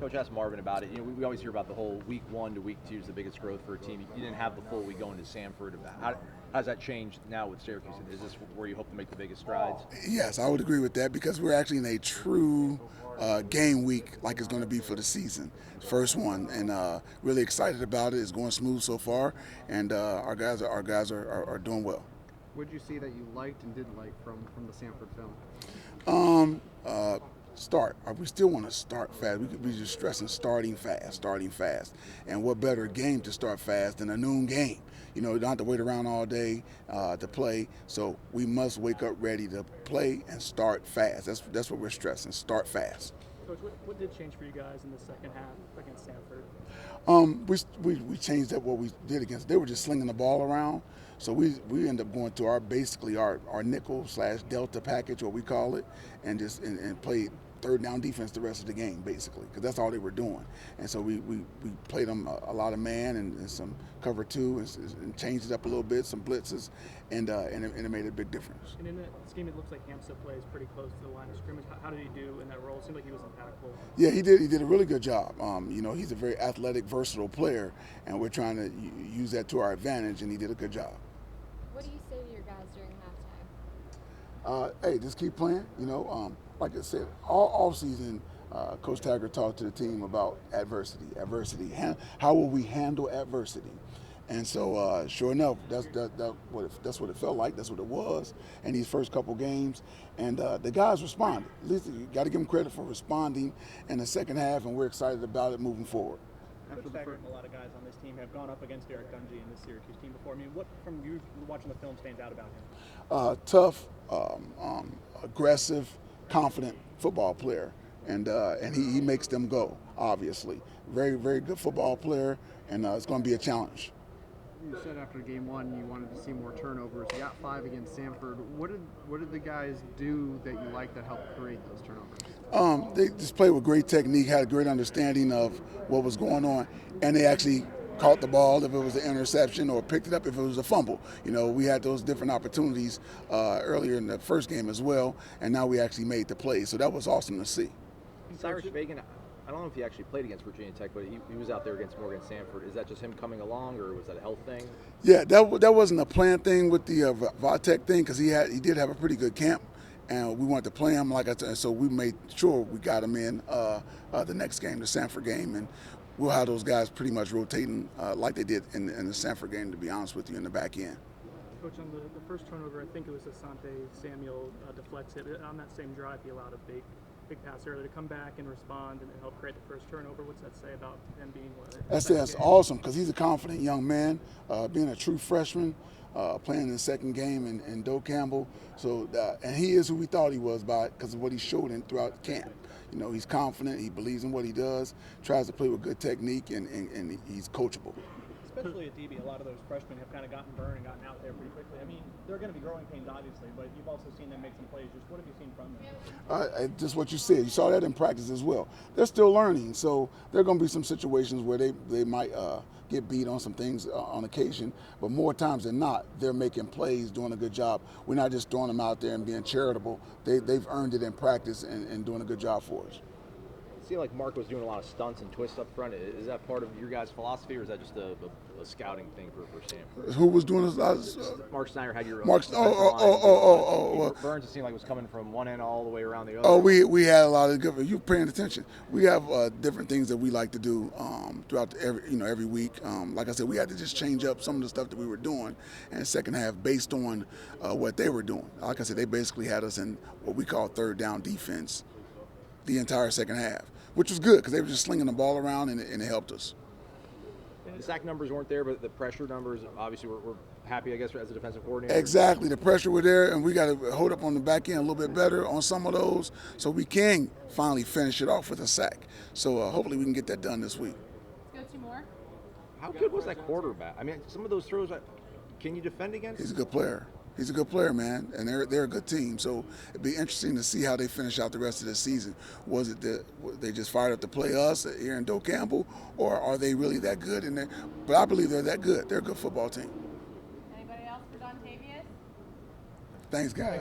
Coach asked Marvin about it. We always hear about the whole week 1 to week 2 is the biggest growth for a team. You didn't have the full week going to Samford. How's that changed now with Syracuse? Is this where you hope to make the biggest strides? Yes, I would agree with that because we're actually in a true game week like it's going to be for the season. First one, and really excited about it. It's going smooth so far, and our guys are doing well. What did you see that you liked and didn't like from the Samford film? Start. We still want to start fast. We just stressing starting fast. And what better game to start fast than a noon game? You don't have to wait around all day to play. So we must wake up ready to play and start fast. That's what we're stressing. Start fast. Coach, what did change for you guys in the second half against Samford? We changed up what we did against. They were just slinging the ball around. So we end up going to our nickel / delta package, what we call it, and just and played third down defense the rest of the game basically, because that's all they were doing. And so we played them a lot of man and some cover 2 and changed it up a little bit, some blitzes, and it made a big difference. And in that scheme, it looks like Hamza plays pretty close to the line of scrimmage. How did he do in that role? It seemed like he was impactful. Yeah, he did a really good job. He's a very athletic, versatile player, and we're trying to use that to our advantage, and he did a good job. What do you say to your guys during halftime? Hey, just keep playing. Like I said, all season, Coach Taggart talked to the team about adversity. How will we handle adversity? And so, sure enough, that's what it felt like. That's what it was in these first couple games. And the guys responded. At least you got to give them credit for responding in the second half, and we're excited about it moving forward. Coach Taggart and a lot of guys on this team have gone up against Eric Dungy in this Syracuse team before. I mean, what from you watching the film stands out about him? Tough, aggressive, confident football player, and he makes them go. Obviously, very very good football player, and it's going to be a challenge. You said after game 1 you wanted to see more turnovers. You got 5 against Samford. What did the guys do that you liked that helped create those turnovers? They just played with great technique, had a great understanding of what was going on, and they actually caught the ball if it was an interception or picked it up if it was a fumble. We had those different opportunities earlier in the first game as well, and now we actually made the play. So that was awesome to see. Cyrus Fagan, I don't know if he actually played against Virginia Tech, but he was out there against Morgan Samford. Is that just him coming along, or was that a health thing? Yeah, that wasn't a planned thing with the Vatech thing, because he did have a pretty good camp, and we wanted to play him like I said. So we made sure we got him in the next game, the Samford game, and we'll have those guys pretty much rotating like they did in the Samford game, to be honest with you, in the back end. Coach, on the first turnover, I think it was Asante Samuel deflects it. On that same drive, he allowed a big pass earlier to come back and respond and help create the first turnover. What's that say about him being That's awesome, because he's a confident young man, being a true freshman, playing in the second game in Doe Campbell. So, and he is who we thought he was because of what he showed throughout camp. He's confident, he believes in what he does, tries to play with good technique, and he's coachable. Especially at DB, a lot of those freshmen have kind of gotten burned and gotten out there pretty quickly. I mean, they're going to be growing pains, obviously, but you've also seen them make some plays. Just what have you seen from them? Just what you said. You saw that in practice as well. They're still learning, so there are going to be some situations where they might get beat on some things on occasion, but more times than not, they're making plays, doing a good job. We're not just throwing them out there and being charitable. They've earned it in practice and doing a good job for us. It seemed like Mark was doing a lot of stunts and twists up front. Is that part of your guys' philosophy, or is that just a scouting thing for Samford? Who was doing this? Mark Snyder had your Burns, it seemed like was coming from one end all the way around the other. Oh, we had a lot of good. You paying attention? We have different things that we like to do throughout every week. Like I said, we had to just change up some of the stuff that we were doing in the second half based on what they were doing. Like I said, they basically had us in what we call third down defense the entire second half, which was good because they were just slinging the ball around and it helped us. The sack numbers weren't there, but the pressure numbers, obviously, we're happy, I guess, as a defensive coordinator. Exactly. The pressure were there, and we got to hold up on the back end a little bit better on some of those so we can finally finish it off with a sack. So hopefully we can get that done this week. Let's go 2 more. How good was that quarterback? I mean, some of those throws, can you defend against? He's a good player. He's a good player, man, and they're a good team. So it'd be interesting to see how they finish out the rest of the season. Was it that they just fired up to play us here in Doe Campbell, or are they really that good? But I believe they're that good. They're a good football team. Anybody else for Dontavius? Thanks, guys.